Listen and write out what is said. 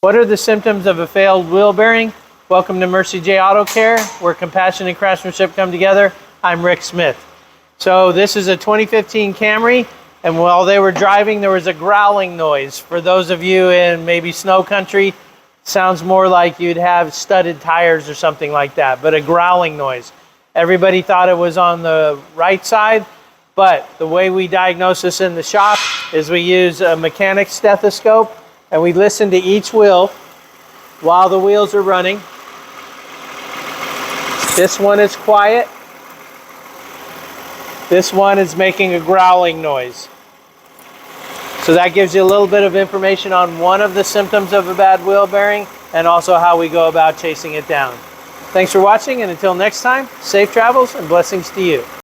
What are the symptoms of a failed wheel bearing? Welcome to Mercie J Auto Care, where compassion and craftsmanship come together. I'm Rick Smith. So this is a 2015 Camry, and while they were driving, there was a growling noise. For those of you in maybe snow country, sounds more like you'd have studded tires or something like that, but a growling noise. Everybody thought it was on the right side, but the way we diagnose this in the shop is we use a mechanic stethoscope, and we listen to each wheel while the wheels are running. This one is quiet. This one is making a growling noise. So that gives you a little bit of information on one of the symptoms of a bad wheel bearing and also how we go about chasing it down. Thanks for watching, and until next time, safe travels and blessings to you.